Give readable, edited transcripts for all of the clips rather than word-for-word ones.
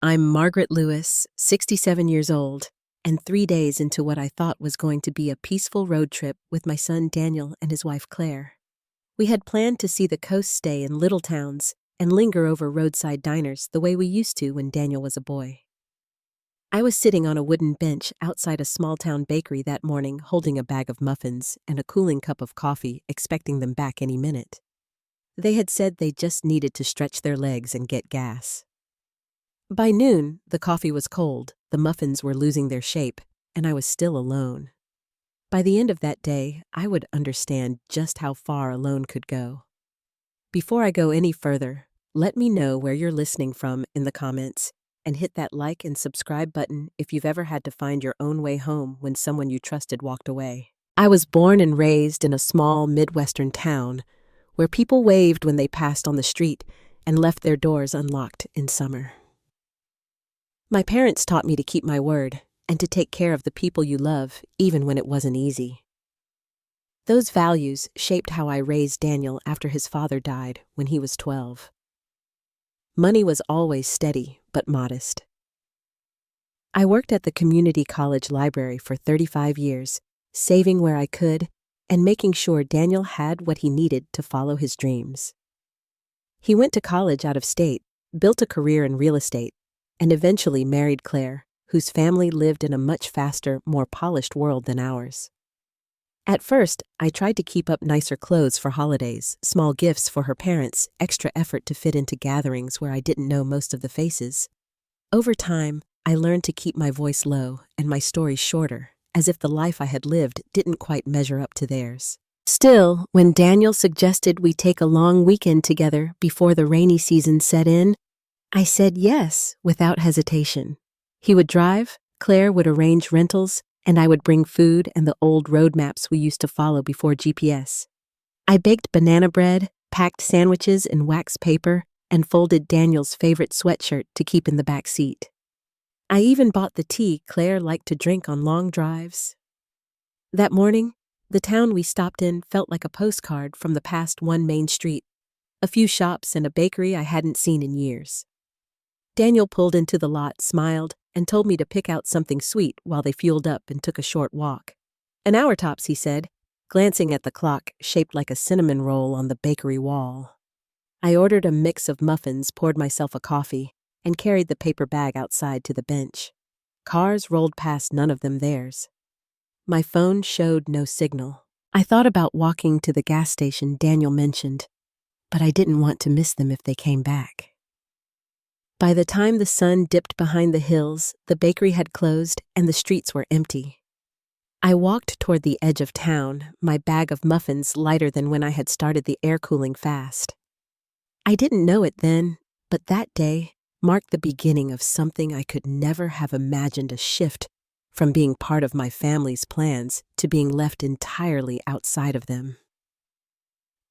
I'm Margaret Lewis, 67 years old, and 3 days into what I thought was going to be a peaceful road trip with my son Daniel and his wife Claire. We had planned to see the coast stay in little towns and linger over roadside diners the way we used to when Daniel was a boy. I was sitting on a wooden bench outside a small-town bakery that morning holding a bag of muffins and a cooling cup of coffee, expecting them back any minute. They had said they just needed to stretch their legs and get gas. By noon, the coffee was cold, the muffins were losing their shape, and I was still alone. By the end of that day, I would understand just how far alone could go. Before I go any further, let me know where you're listening from in the comments, and hit that like and subscribe button if you've ever had to find your own way home when someone you trusted walked away. I was born and raised in a small Midwestern town where people waved when they passed on the street and left their doors unlocked in summer. My parents taught me to keep my word and to take care of the people you love, even when it wasn't easy. Those values shaped how I raised Daniel after his father died when he was 12. Money was always steady, but modest. I worked at the community college library for 35 years, saving where I could and making sure Daniel had what he needed to follow his dreams. He went to college out of state, built a career in real estate, and eventually married Claire, whose family lived in a much faster, more polished world than ours. At first, I tried to keep up nicer clothes for holidays, small gifts for her parents, extra effort to fit into gatherings where I didn't know most of the faces. Over time, I learned to keep my voice low and my stories shorter, as if the life I had lived didn't quite measure up to theirs. Still, when Daniel suggested we take a long weekend together before the rainy season set in, I said yes without hesitation. He would drive, Claire would arrange rentals, and I would bring food and the old road maps we used to follow before GPS. I baked banana bread, packed sandwiches in wax paper, and folded Daniel's favorite sweatshirt to keep in the back seat. I even bought the tea Claire liked to drink on long drives. That morning, the town we stopped in felt like a postcard from the past one main street, a few shops and a bakery I hadn't seen in years. Daniel pulled into the lot, smiled, and told me to pick out something sweet while they fueled up and took a short walk. An hour tops, he said, glancing at the clock shaped like a cinnamon roll on the bakery wall. I ordered a mix of muffins, poured myself a coffee, and carried the paper bag outside to the bench. Cars rolled past, none of them theirs. My phone showed no signal. I thought about walking to the gas station Daniel mentioned, but I didn't want to miss them if they came back. By the time the sun dipped behind the hills, the bakery had closed and the streets were empty. I walked toward the edge of town, my bag of muffins lighter than when I had started the air cooling fast. I didn't know it then, but that day marked the beginning of something I could never have imagined, a shift from being part of my family's plans to being left entirely outside of them.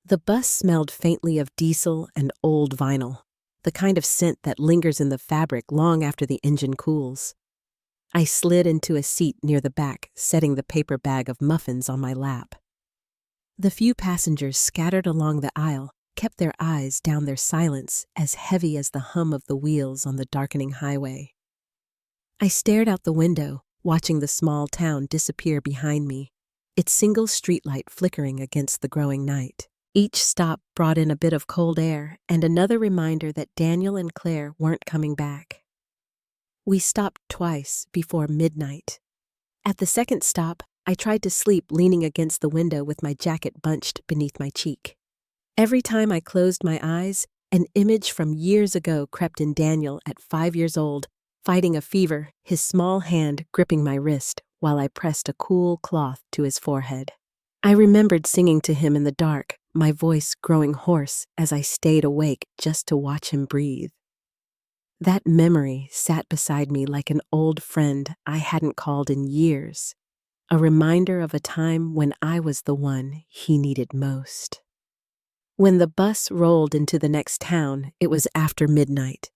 The bus smelled faintly of diesel and old vinyl, the kind of scent that lingers in the fabric long after the engine cools. I slid into a seat near the back, setting the paper bag of muffins on my lap. The few passengers scattered along the aisle kept their eyes down, their silence as heavy as the hum of the wheels on the darkening highway. I stared out the window, watching the small town disappear behind me, its single streetlight flickering against the growing night. Each stop brought in a bit of cold air and another reminder that Daniel and Claire weren't coming back. We stopped twice before midnight. At the second stop, I tried to sleep leaning against the window with my jacket bunched beneath my cheek. Every time I closed my eyes, an image from years ago crept in. Daniel at 5 years old, fighting a fever, his small hand gripping my wrist while I pressed a cool cloth to his forehead. I remembered singing to him in the dark, my voice growing hoarse as I stayed awake just to watch him breathe. That memory sat beside me like an old friend I hadn't called in years, a reminder of a time when I was the one he needed most. When the bus rolled into the next town, it was after midnight.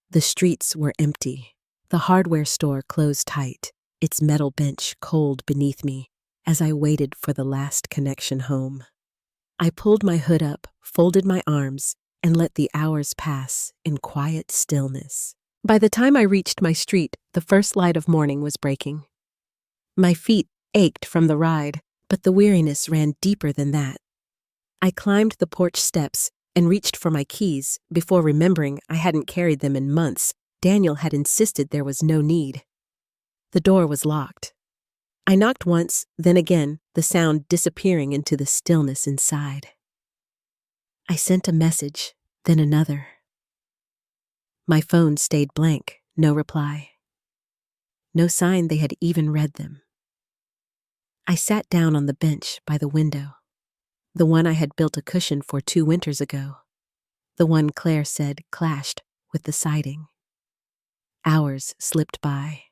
The streets were empty, the hardware store closed tight, its metal bench cold beneath me as I waited for the last connection home. I pulled my hood up, folded my arms, and let the hours pass in quiet stillness. By the time I reached my street, the first light of morning was breaking. My feet ached from the ride, but the weariness ran deeper than that. I climbed the porch steps and reached for my keys before remembering I hadn't carried them in months. Daniel had insisted there was no need. The door was locked. I knocked once, then again, the sound disappearing into the stillness inside. I sent a message, then another. My phone stayed blank, no reply. No sign they had even read them. I sat down on the bench by the window, the one I had built a cushion for 2 winters ago, the one Claire said clashed with the siding. Hours slipped by.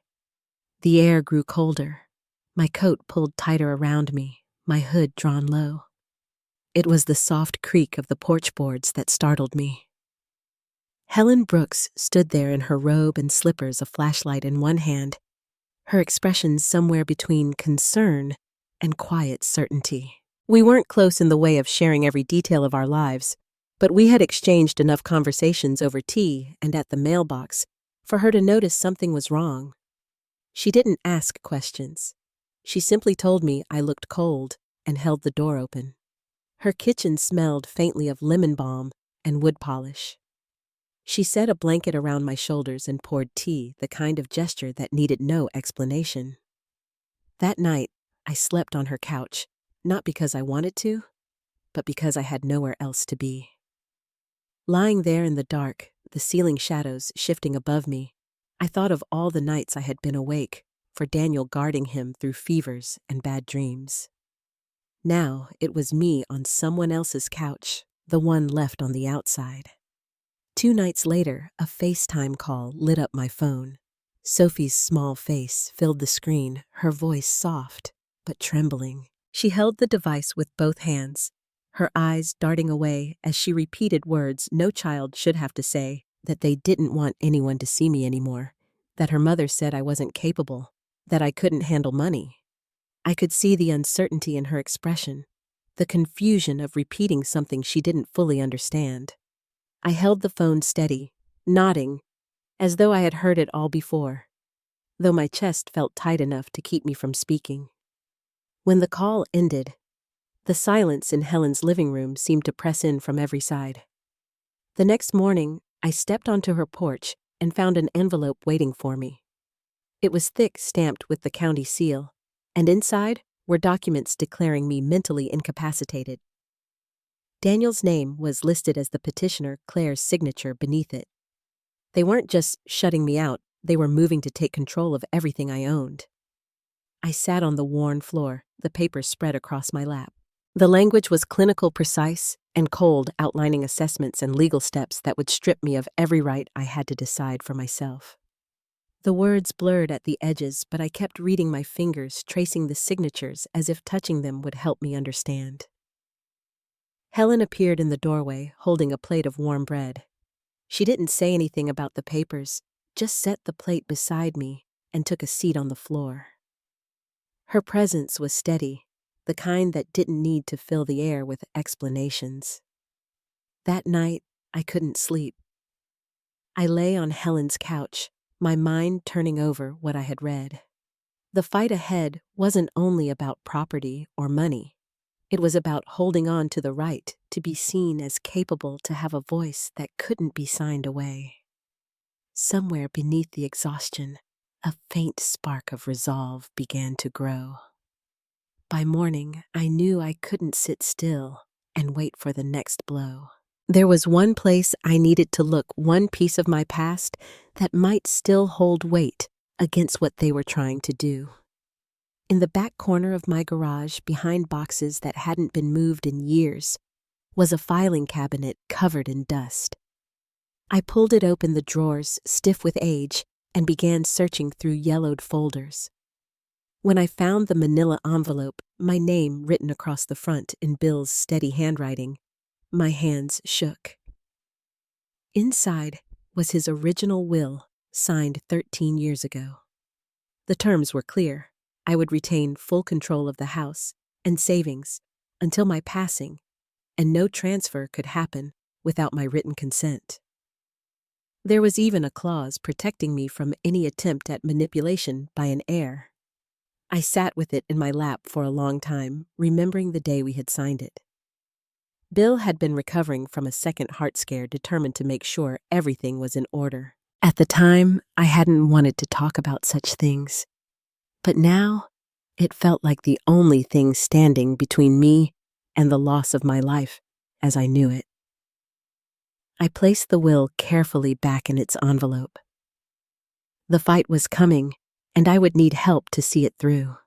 The air grew colder, my coat pulled tighter around me, my hood drawn low. It was the soft creak of the porch boards that startled me. Helen Brooks stood there in her robe and slippers, a flashlight in one hand, her expression somewhere between concern and quiet certainty. We weren't close in the way of sharing every detail of our lives, but we had exchanged enough conversations over tea and at the mailbox for her to notice something was wrong. She didn't ask questions. She simply told me I looked cold and held the door open. Her kitchen smelled faintly of lemon balm and wood polish. She set a blanket around my shoulders and poured tea, the kind of gesture that needed no explanation. That night, I slept on her couch, not because I wanted to, but because I had nowhere else to be. Lying there in the dark, the ceiling shadows shifting above me, I thought of all the nights I had been awake, for Daniel guarding him through fevers and bad dreams. Now it was me on someone else's couch, the one left on the outside. 2 nights later, a FaceTime call lit up my phone. Sophie's small face filled the screen, her voice soft but trembling. She held the device with both hands, her eyes darting away as she repeated words no child should have to say, that they didn't want anyone to see me anymore, that her mother said I wasn't capable, that I couldn't handle money. I could see the uncertainty in her expression, the confusion of repeating something she didn't fully understand. I held the phone steady, nodding, as though I had heard it all before, though my chest felt tight enough to keep me from speaking. When the call ended, the silence in Helen's living room seemed to press in from every side. The next morning, I stepped onto her porch and found an envelope waiting for me. It was thick, stamped with the county seal, and inside were documents declaring me mentally incapacitated. Daniel's name was listed as the petitioner, Claire's signature beneath it. They weren't just shutting me out, they were moving to take control of everything I owned. I sat on the worn floor, the papers spread across my lap. The language was clinical, precise, and cold, outlining assessments and legal steps that would strip me of every right I had to decide for myself. The words blurred at the edges, but I kept reading my fingers, tracing the signatures as if touching them would help me understand. Helen appeared in the doorway, holding a plate of warm bread. She didn't say anything about the papers, just set the plate beside me and took a seat on the floor. Her presence was steady, the kind that didn't need to fill the air with explanations. That night, I couldn't sleep. I lay on Helen's couch, my mind turning over what I had read. The fight ahead wasn't only about property or money. It was about holding on to the right to be seen as capable, to have a voice that couldn't be signed away. Somewhere beneath the exhaustion, a faint spark of resolve began to grow. By morning, I knew I couldn't sit still and wait for the next blow. There was one place I needed to look, one piece of my past that might still hold weight against what they were trying to do. In the back corner of my garage, behind boxes that hadn't been moved in years, was a filing cabinet covered in dust. I pulled it open, the drawers stiff with age, and began searching through yellowed folders. When I found the manila envelope, my name written across the front in Bill's steady handwriting, my hands shook. Inside was his original will, signed 13 years ago. The terms were clear. I would retain full control of the house and savings until my passing, and no transfer could happen without my written consent. There was even a clause protecting me from any attempt at manipulation by an heir. I sat with it in my lap for a long time, remembering the day we had signed it. Bill had been recovering from a second heart scare, determined to make sure everything was in order. At the time, I hadn't wanted to talk about such things. But now, it felt like the only thing standing between me and the loss of my life as I knew it. I placed the will carefully back in its envelope. The fight was coming, and I would need help to see it through.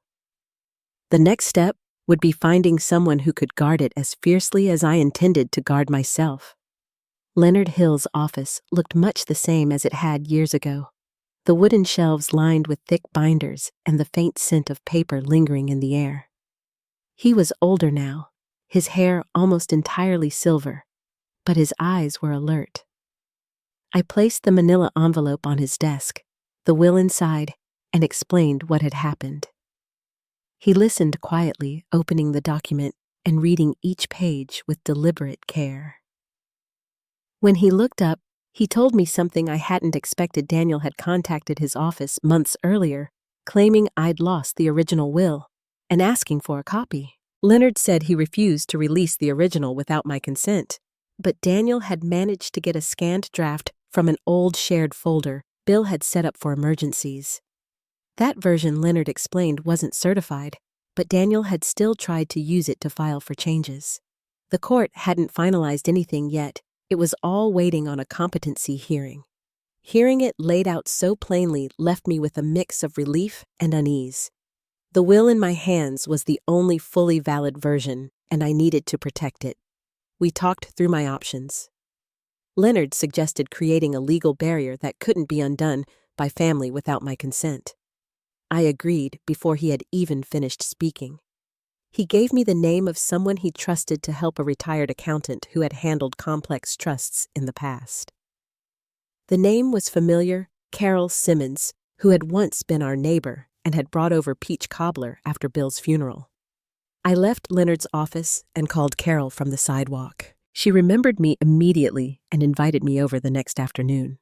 The next step would be finding someone who could guard it as fiercely as I intended to guard myself. Leonard Hill's office looked much the same as it had years ago, the wooden shelves lined with thick binders and the faint scent of paper lingering in the air. He was older now, his hair almost entirely silver, but his eyes were alert. I placed the manila envelope on his desk, the will inside, and explained what had happened. He listened quietly, opening the document and reading each page with deliberate care. When he looked up, he told me something I hadn't expected. Daniel had contacted his office months earlier, claiming I'd lost the original will and asking for a copy. Leonard said he refused to release the original without my consent, but Daniel had managed to get a scanned draft from an old shared folder Bill had set up for emergencies. That version, Leonard explained, wasn't certified, but Daniel had still tried to use it to file for changes. The court hadn't finalized anything yet. It was all waiting on a competency hearing. Hearing it laid out so plainly left me with a mix of relief and unease. The will in my hands was the only fully valid version, and I needed to protect it. We talked through my options. Leonard suggested creating a legal barrier that couldn't be undone by family without my consent. I agreed before he had even finished speaking. He gave me the name of someone he trusted to help a retired accountant who had handled complex trusts in the past. The name was familiar: Carol Simmons, who had once been our neighbor and had brought over peach cobbler after Bill's funeral. I left Leonard's office and called Carol from the sidewalk. She remembered me immediately and invited me over the next afternoon.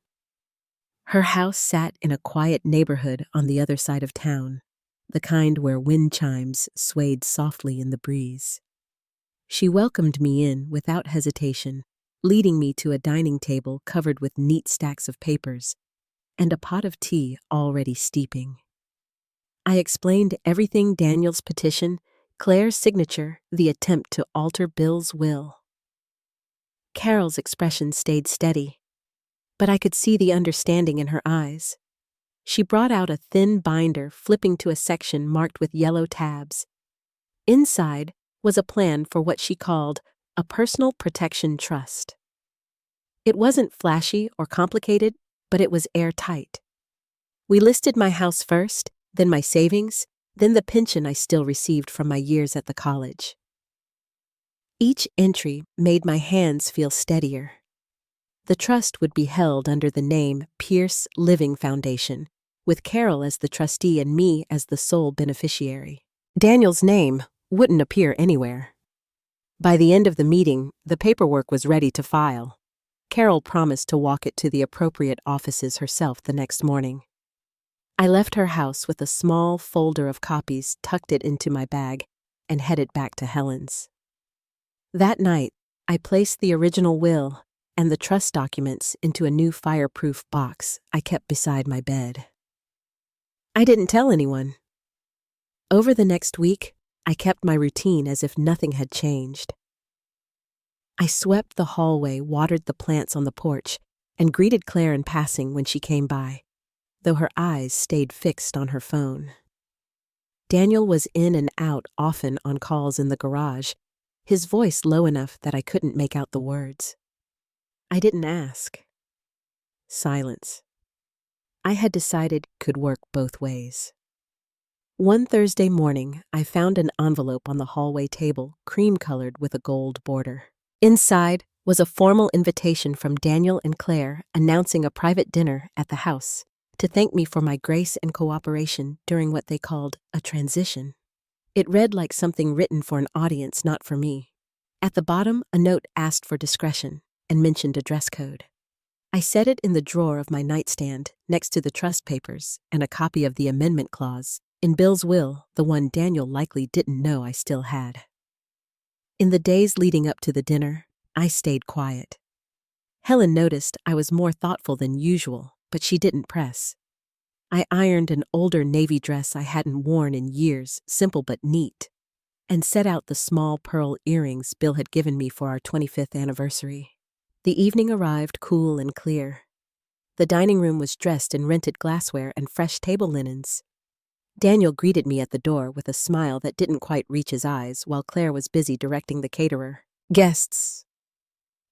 Her house sat in a quiet neighborhood on the other side of town, the kind where wind chimes swayed softly in the breeze. She welcomed me in without hesitation, leading me to a dining table covered with neat stacks of papers and a pot of tea already steeping. I explained everything: Daniel's petition, Claire's signature, the attempt to alter Bill's will. Carol's expression stayed steady, but I could see the understanding in her eyes. She brought out a thin binder, flipping to a section marked with yellow tabs. Inside was a plan for what she called a personal protection trust. It wasn't flashy or complicated, but it was airtight. We listed my house first, then my savings, then the pension I still received from my years at the college. Each entry made my hands feel steadier. The trust would be held under the name Pierce Living Foundation, with Carol as the trustee and me as the sole beneficiary. Daniel's name wouldn't appear anywhere. By the end of the meeting, the paperwork was ready to file. Carol promised to walk it to the appropriate offices herself the next morning. I left her house with a small folder of copies, tucked it into my bag, and headed back to Helen's. That night, I placed the original will and the trust documents into a new fireproof box I kept beside my bed. I didn't tell anyone. Over the next week, I kept my routine as if nothing had changed. I swept the hallway, watered the plants on the porch, and greeted Claire in passing when she came by, though her eyes stayed fixed on her phone. Daniel was in and out often on calls in the garage, his voice low enough that I couldn't make out the words. I didn't ask. Silence. I had decided could work both ways. One Thursday morning, I found an envelope on the hallway table, cream-colored with a gold border. Inside was a formal invitation from Daniel and Claire announcing a private dinner at the house to thank me for my grace and cooperation during what they called a transition. It read like something written for an audience, not for me. At the bottom, a note asked for discretion and mentioned a dress code. I set it in the drawer of my nightstand, next to the trust papers and a copy of the amendment clause, in Bill's will, the one Daniel likely didn't know I still had. In the days leading up to the dinner, I stayed quiet. Helen noticed I was more thoughtful than usual, but she didn't press. I ironed an older navy dress I hadn't worn in years, simple but neat, and set out the small pearl earrings Bill had given me for our 25th anniversary. The evening arrived cool and clear. The dining room was dressed in rented glassware and fresh table linens. Daniel greeted me at the door with a smile that didn't quite reach his eyes while Claire was busy directing the caterer. Guests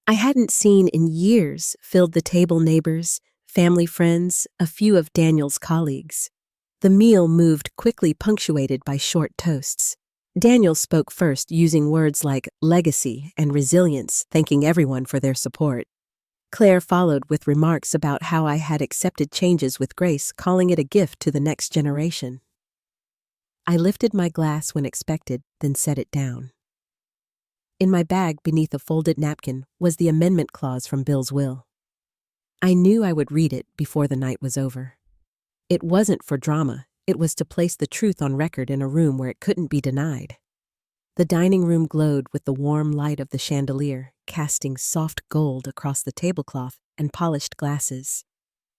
I hadn't seen in years filled the table. Neighbors, family friends, a few of Daniel's colleagues. The meal moved quickly, punctuated by short toasts. Daniel spoke first, using words like legacy and resilience, thanking everyone for their support. Claire followed with remarks about how I had accepted changes with grace, calling it a gift to the next generation. I lifted my glass when expected, then set it down. In my bag beneath a folded napkin was the amendment clause from Bill's will. I knew I would read it before the night was over. It wasn't for drama, it was to place the truth on record in a room where it couldn't be denied. The dining room glowed with the warm light of the chandelier, casting soft gold across the tablecloth and polished glasses.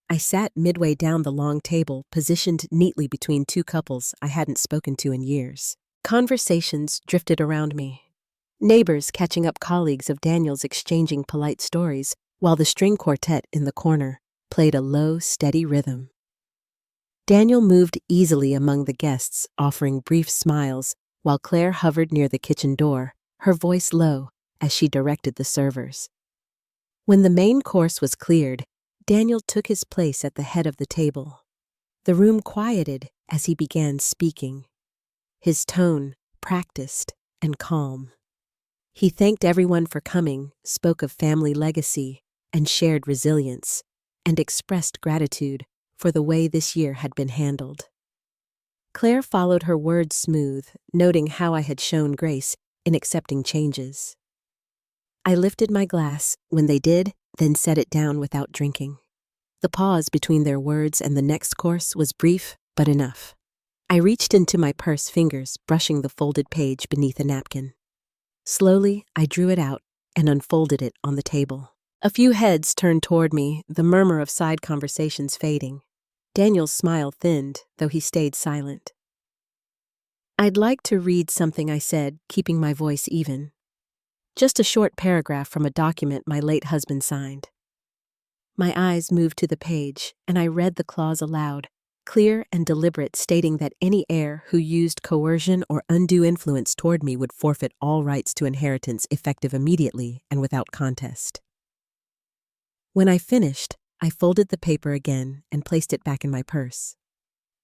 I sat midway down the long table, positioned neatly between two couples I hadn't spoken to in years. Conversations drifted around me. Neighbors catching up, colleagues of Daniel's exchanging polite stories, while the string quartet in the corner played a low, steady rhythm. Daniel moved easily among the guests, offering brief smiles, while Claire hovered near the kitchen door, her voice low as she directed the servers. When the main course was cleared, Daniel took his place at the head of the table. The room quieted as he began speaking, his tone practiced and calm. He thanked everyone for coming, spoke of family legacy and shared resilience, and expressed gratitude for the way this year had been handled. Claire followed her words smooth, noting how I had shown grace in accepting changes. I lifted my glass when they did, then set it down without drinking. The pause between their words and the next course was brief but enough. I reached into my purse, fingers brushing the folded page beneath a napkin. Slowly, I drew it out and unfolded it on the table. A few heads turned toward me, the murmur of side conversations fading. Daniel's smile thinned, though he stayed silent. "I'd like to read something," I said, keeping my voice even. Just a short paragraph from a document my late husband signed. My eyes moved to the page, and I read the clause aloud, clear and deliberate, stating that any heir who used coercion or undue influence toward me would forfeit all rights to inheritance, effective immediately and without contest. When I finished, I folded the paper again and placed it back in my purse.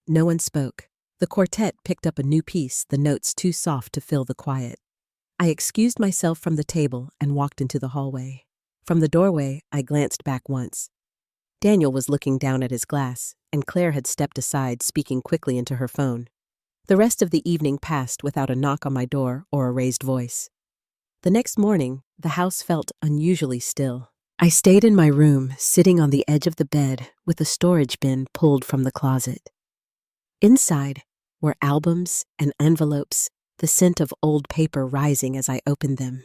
No one spoke. The quartet picked up a new piece, the notes too soft to fill the quiet. I excused myself from the table and walked into the hallway. From the doorway, I glanced back once. Daniel was looking down at his glass, and Claire had stepped aside, speaking quickly into her phone. The rest of the evening passed without a knock on my door or a raised voice. The next morning, the house felt unusually still. I stayed in my room, sitting on the edge of the bed with a storage bin pulled from the closet. Inside were albums and envelopes, the scent of old paper rising as I opened them.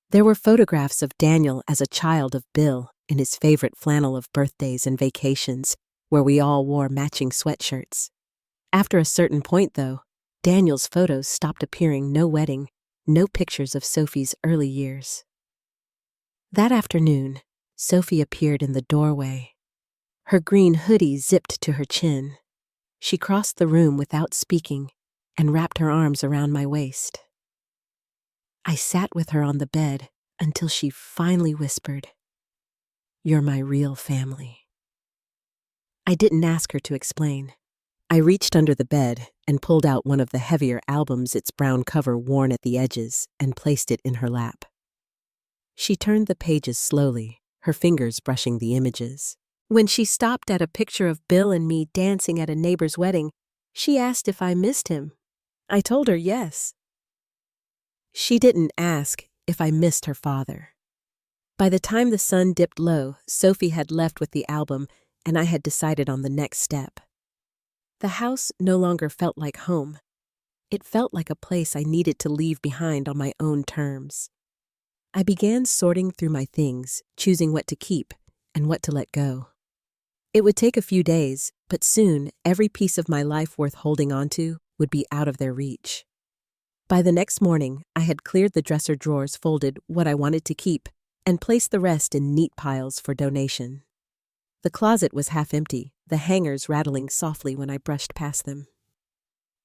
There were photographs of Daniel as a child, of Bill in his favorite flannel of birthdays and vacations, where we all wore matching sweatshirts. After a certain point, though, Daniel's photos stopped appearing. No wedding, no pictures of Sophie's early years. That afternoon, Sophie appeared in the doorway. Her green hoodie zipped to her chin. She crossed the room without speaking and wrapped her arms around my waist. I sat with her on the bed until she finally whispered, "You're my real family." I didn't ask her to explain. I reached under the bed and pulled out one of the heavier albums, its brown cover worn at the edges, and placed it in her lap. She turned the pages slowly, her fingers brushing the images. When she stopped at a picture of Bill and me dancing at a neighbor's wedding, she asked if I missed him. I told her yes. She didn't ask if I missed her father, By the time the sun dipped low, Sophie had left with the album, and I had decided on the next step. The house no longer felt like home. It felt like a place I needed to leave behind on my own terms. I began sorting through my things, choosing what to keep and what to let go. It would take a few days, but soon every piece of my life worth holding onto would be out of their reach. By the next morning, I had cleared the dresser drawers, folded what I wanted to keep, and placed the rest in neat piles for donation. The closet was half empty, the hangers rattling softly when I brushed past them.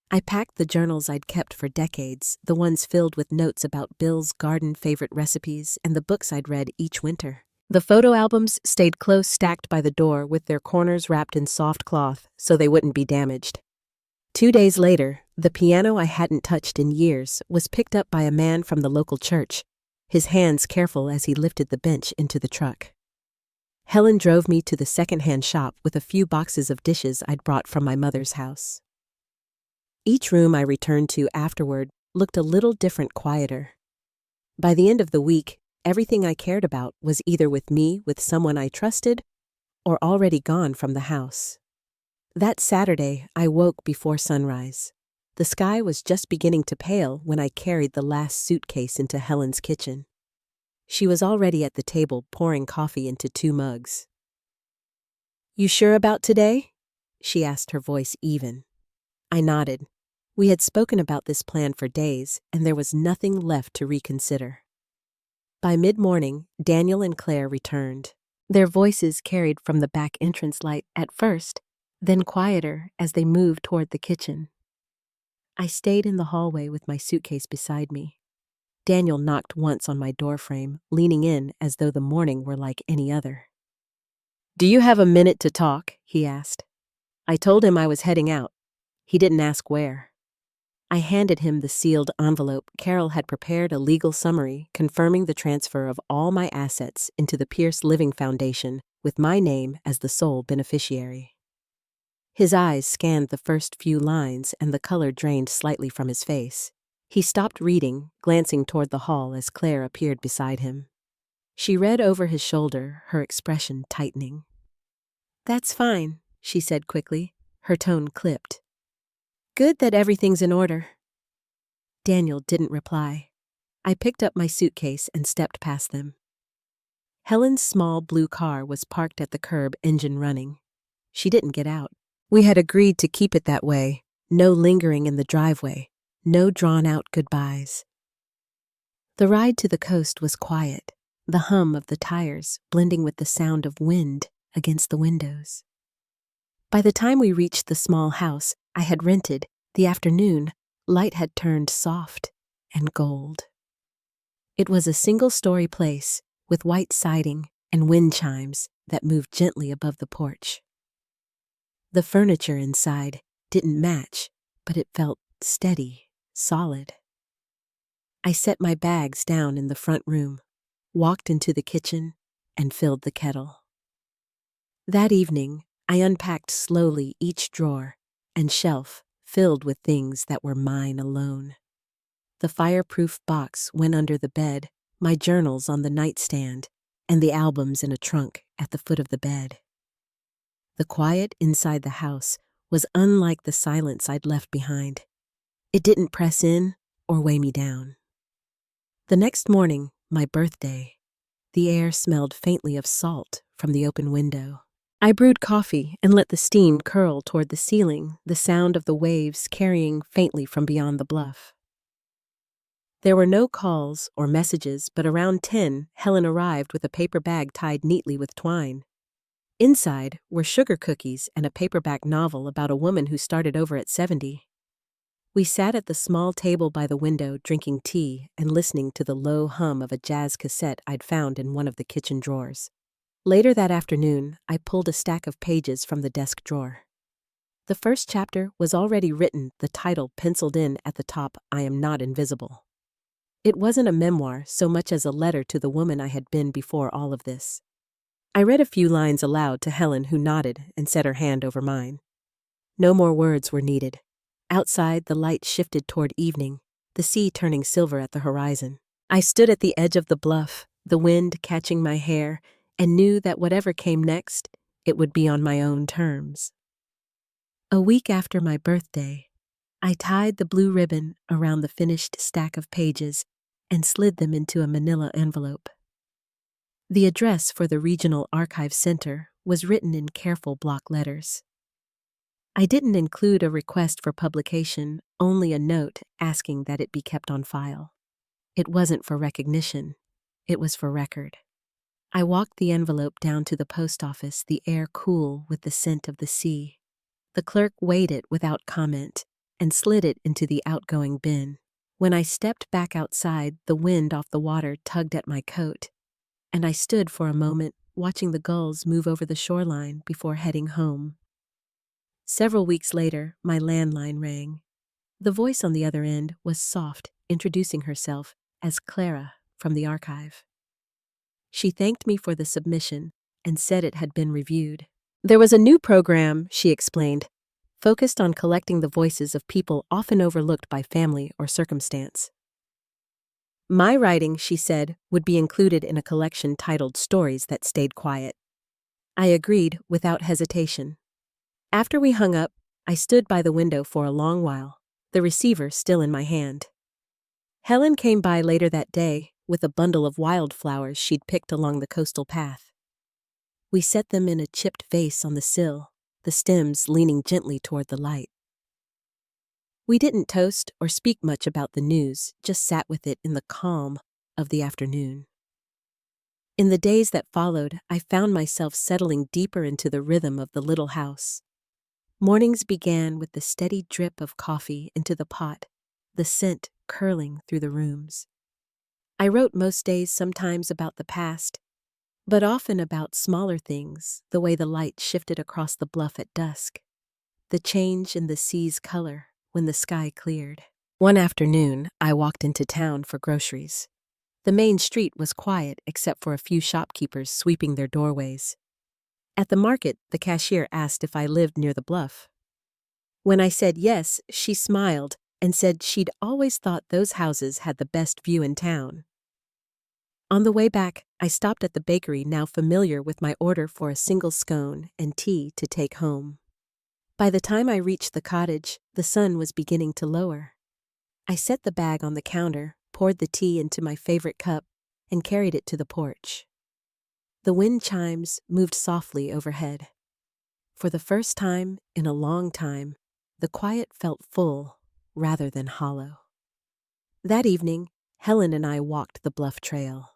I packed the journals I'd kept for decades, the ones filled with notes about Bill's garden favorite recipes and the books I'd read each winter. The photo albums stayed close, stacked by the door with their corners wrapped in soft cloth so they wouldn't be damaged. 2 days later, the piano I hadn't touched in years was picked up by a man from the local church, his hands careful as he lifted the bench into the truck. Helen drove me to the second-hand shop with a few boxes of dishes I'd brought from my mother's house. Each room I returned to afterward looked a little different, quieter. By the end of the week, everything I cared about was either with me, with someone I trusted, or already gone from the house. That Saturday, I woke before sunrise. The sky was just beginning to pale when I carried the last suitcase into Helen's kitchen. She was already at the table pouring coffee into 2 mugs. "You sure about today?" she asked, her voice even. I nodded. We had spoken about this plan for days, and there was nothing left to reconsider. By mid-morning, Daniel and Claire returned. Their voices carried from the back entrance light at first, then quieter as they moved toward the kitchen. I stayed in the hallway with my suitcase beside me. Daniel knocked once on my doorframe, leaning in as though the morning were like any other. "Do you have a minute to talk?" he asked. I told him I was heading out. He didn't ask where. I handed him the sealed envelope. Carol had prepared a legal summary confirming the transfer of all my assets into the Pierce Living Foundation with my name as the sole beneficiary. His eyes scanned the first few lines and the color drained slightly from his face. He stopped reading, glancing toward the hall as Claire appeared beside him. She read over his shoulder, her expression tightening. "That's fine," she said quickly, her tone clipped. "Good that everything's in order." Daniel didn't reply. I picked up my suitcase and stepped past them. Helen's small blue car was parked at the curb, engine running. She didn't get out. We had agreed to keep it that way, no lingering in the driveway, no drawn-out goodbyes. The ride to the coast was quiet, the hum of the tires blending with the sound of wind against the windows. By the time we reached the small house I had rented, the afternoon light had turned soft and gold. It was a single-story place with white siding and wind chimes that moved gently above the porch. The furniture inside didn't match, but it felt steady, solid. I set my bags down in the front room, walked into the kitchen, and filled the kettle. That evening, I unpacked slowly each drawer and shelf filled with things that were mine alone. The fireproof box went under the bed, my journals on the nightstand, and the albums in a trunk at the foot of the bed. The quiet inside the house was unlike the silence I'd left behind. It didn't press in or weigh me down. The next morning, my birthday, the air smelled faintly of salt from the open window. I brewed coffee and let the steam curl toward the ceiling, the sound of the waves carrying faintly from beyond the bluff. There were no calls or messages, but around 10, Helen arrived with a paper bag tied neatly with twine. Inside were sugar cookies and a paperback novel about a woman who started over at 70. We sat at the small table by the window drinking tea and listening to the low hum of a jazz cassette I'd found in one of the kitchen drawers. Later that afternoon, I pulled a stack of pages from the desk drawer. The first chapter was already written, the title penciled in at the top, "I Am Not Invisible." It wasn't a memoir so much as a letter to the woman I had been before all of this. I read a few lines aloud to Helen, who nodded and set her hand over mine. No more words were needed. Outside, the light shifted toward evening, the sea turning silver at the horizon. I stood at the edge of the bluff, the wind catching my hair, and knew that whatever came next, it would be on my own terms. A week after my birthday, I tied the blue ribbon around the finished stack of pages and slid them into a manila envelope. The address for the Regional Archive Center was written in careful block letters. I didn't include a request for publication, only a note asking that it be kept on file. It wasn't for recognition, it was for record. I walked the envelope down to the post office, the air cool with the scent of the sea. The clerk weighed it without comment and slid it into the outgoing bin. When I stepped back outside, the wind off the water tugged at my coat, and I stood for a moment watching the gulls move over the shoreline before heading home. Several weeks later, my landline rang. The voice on the other end was soft, introducing herself as Clara from the archive. She thanked me for the submission and said it had been reviewed. There was a new program, she explained, focused on collecting the voices of people often overlooked by family or circumstance. My writing, she said, would be included in a collection titled Stories That Stayed Quiet. I agreed without hesitation. After we hung up, I stood by the window for a long while, the receiver still in my hand. Helen came by later that day with a bundle of wildflowers she'd picked along the coastal path. We set them in a chipped vase on the sill, the stems leaning gently toward the light. We didn't toast or speak much about the news, just sat with it in the calm of the afternoon. In the days that followed, I found myself settling deeper into the rhythm of the little house. Mornings began with the steady drip of coffee into the pot, the scent curling through the rooms. I wrote most days sometimes about the past, but often about smaller things, the way the light shifted across the bluff at dusk, the change in the sea's color when the sky cleared. One afternoon, I walked into town for groceries. The main street was quiet except for a few shopkeepers sweeping their doorways. At the market, the cashier asked if I lived near the bluff. When I said yes, she smiled and said she'd always thought those houses had the best view in town. On the way back, I stopped at the bakery, now familiar with my order for a single scone and tea to take home. By the time I reached the cottage, the sun was beginning to lower. I set the bag on the counter, poured the tea into my favorite cup, and carried it to the porch. The wind chimes moved softly overhead. For the first time in a long time, the quiet felt full rather than hollow. That evening, Helen and I walked the bluff trail.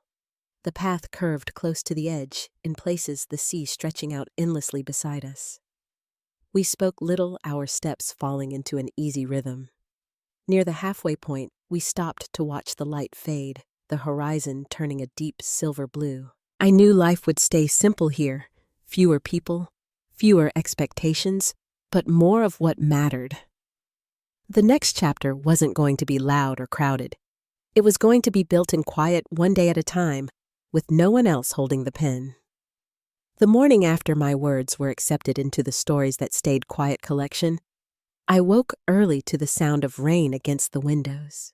The path curved close to the edge, in places the sea stretching out endlessly beside us. We spoke little, our steps falling into an easy rhythm. Near the halfway point, we stopped to watch the light fade, the horizon turning a deep silver blue. I knew life would stay simple here, fewer people, fewer expectations, but more of what mattered. The next chapter wasn't going to be loud or crowded. It was going to be built in quiet, one day at a time, with no one else holding the pen. The morning after my words were accepted into the Stories That Stayed Quiet collection, I woke early to the sound of rain against the windows.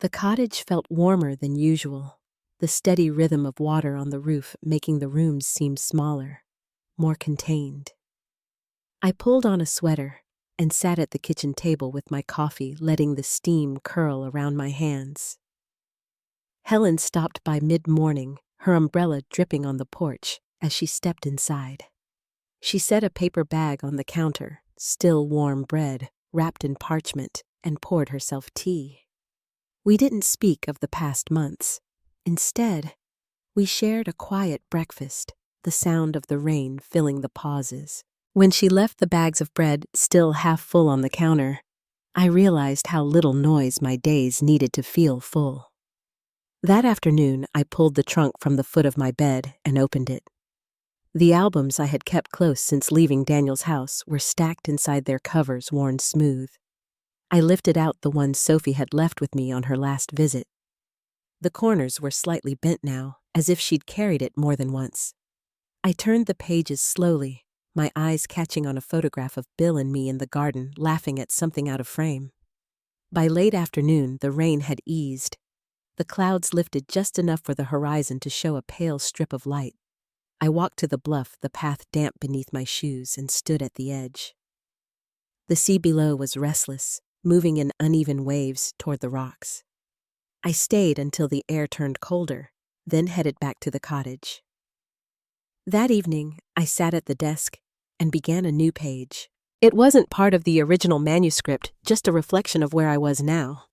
The cottage felt warmer than usual, the steady rhythm of water on the roof making the rooms seem smaller, more contained. I pulled on a sweater and sat at the kitchen table with my coffee, letting the steam curl around my hands. Helen stopped by mid-morning, her umbrella dripping on the porch as she stepped inside. She set a paper bag on the counter, still warm bread, wrapped in parchment, and poured herself tea. We didn't speak of the past months. Instead, we shared a quiet breakfast, the sound of the rain filling the pauses. When she left the bags of bread still half full on the counter, I realized how little noise my days needed to feel full. That afternoon, I pulled the trunk from the foot of my bed and opened it. The albums I had kept close since leaving Daniel's house were stacked inside their covers worn smooth. I lifted out the one Sophie had left with me on her last visit. The corners were slightly bent now, as if she'd carried it more than once. I turned the pages slowly, my eyes catching on a photograph of Bill and me in the garden laughing at something out of frame. By late afternoon, the rain had eased, The clouds lifted just enough for the horizon to show a pale strip of light. I walked to the bluff, the path damp beneath my shoes, and stood at the edge. The sea below was restless, moving in uneven waves toward the rocks. I stayed until the air turned colder, then headed back to the cottage. That evening, I sat at the desk and began a new page. It wasn't part of the original manuscript, just a reflection of where I was now.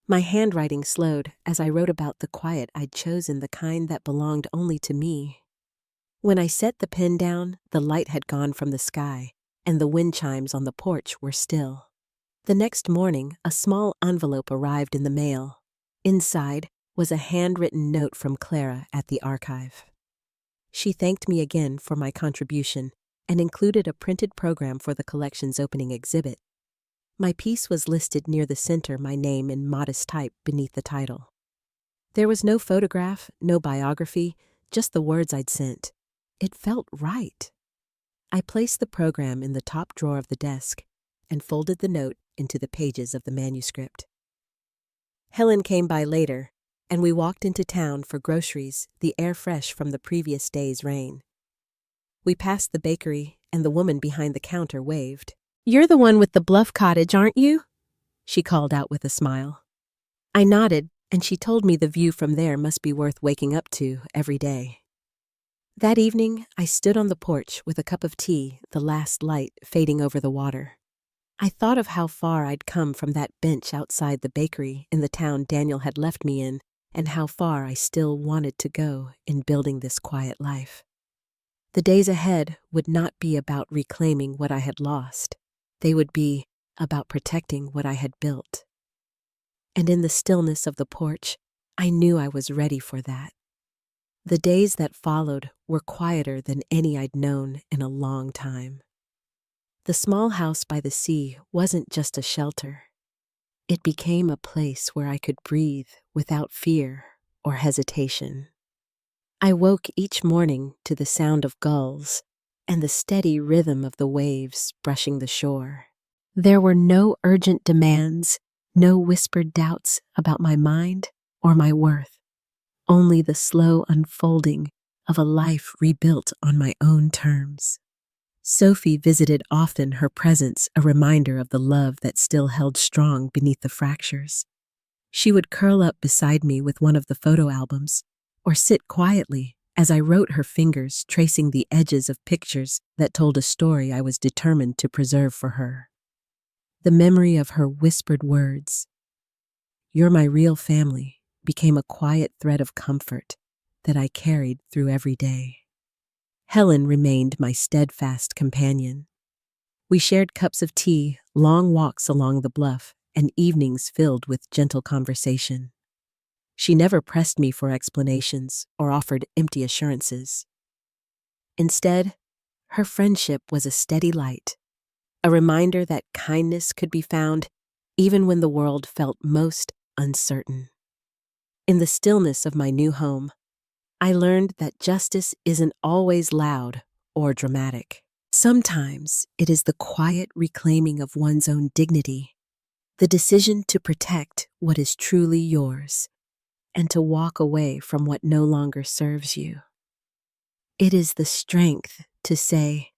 My handwriting slowed as I wrote about the quiet I'd chosen, the kind that belonged only to me. When I set the pen down, the light had gone from the sky, and the wind chimes on the porch were still. The next morning, a small envelope arrived in the mail. Inside was a handwritten note from Clara at the archive. She thanked me again for my contribution and included a printed program for the collection's opening exhibit. My piece was listed near the center, my name in modest type beneath the title. There was no photograph, no biography, just the words I'd sent. It felt right. I placed the program in the top drawer of the desk and folded the note into the pages of the manuscript. Helen came by later, and we walked into town for groceries, the air fresh from the previous day's rain. We passed the bakery, and the woman behind the counter waved. "You're the one with the bluff cottage, aren't you?" she called out with a smile. I nodded, and she told me the view from there must be worth waking up to every day. That evening, I stood on the porch with a cup of tea, the last light fading over the water. I thought of how far I'd come from that bench outside the bakery in the town Daniel had left me in, and how far I still wanted to go in building this quiet life. The days ahead would not be about reclaiming what I had lost. They would be about protecting what I had built. And in the stillness of the porch, I knew I was ready for that. The days that followed were quieter than any I'd known in a long time. The small house by the sea wasn't just a shelter. It became a place where I could breathe without fear or hesitation. I woke each morning to the sound of gulls and the steady rhythm of the waves brushing the shore. There were no urgent demands, no whispered doubts about my mind or my worth, only the slow unfolding of a life rebuilt on my own terms. Sophie visited often, her presence a reminder of the love that still held strong beneath the fractures. She would curl up beside me with one of the photo albums, or sit quietly as I wrote, her fingers tracing the edges of pictures that told a story I was determined to preserve for her. The memory of her whispered words, "You're my real family," became a quiet thread of comfort that I carried through every day. Helen remained my steadfast companion. We shared cups of tea, long walks along the bluff, and evenings filled with gentle conversation. She never pressed me for explanations or offered empty assurances. Instead, her friendship was a steady light, a reminder that kindness could be found even when the world felt most uncertain. In the stillness of my new home, I learned that justice isn't always loud or dramatic. Sometimes it is the quiet reclaiming of one's own dignity, the decision to protect what is truly yours, and to walk away from what no longer serves you. It is the strength to say,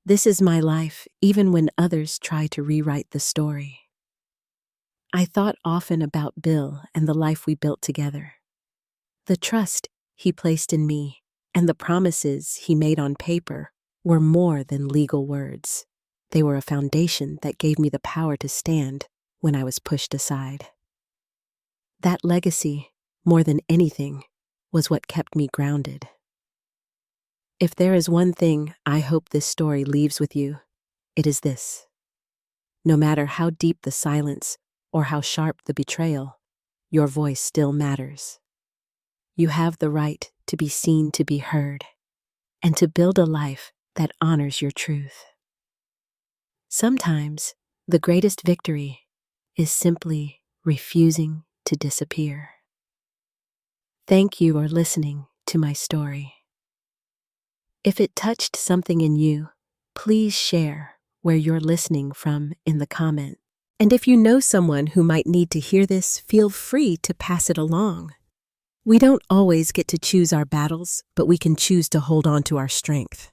"This is my life," even when others try to rewrite the story. I thought often about Bill and the life we built together. The trust he placed in me and the promises he made on paper were more than legal words. They were a foundation that gave me the power to stand when I was pushed aside. That legacy, more than anything, was what kept me grounded. If there is one thing I hope this story leaves with you, it is this. No matter how deep the silence or how sharp the betrayal, your voice still matters. You have the right to be seen, to be heard, and to build a life that honors your truth. Sometimes the greatest victory is simply refusing to disappear. Thank you for listening to my story. If it touched something in you, please share where you're listening from in the comment And if you know someone who might need to hear this, feel free to pass it along. We don't always get to choose our battles, but we can choose to hold on to our strength.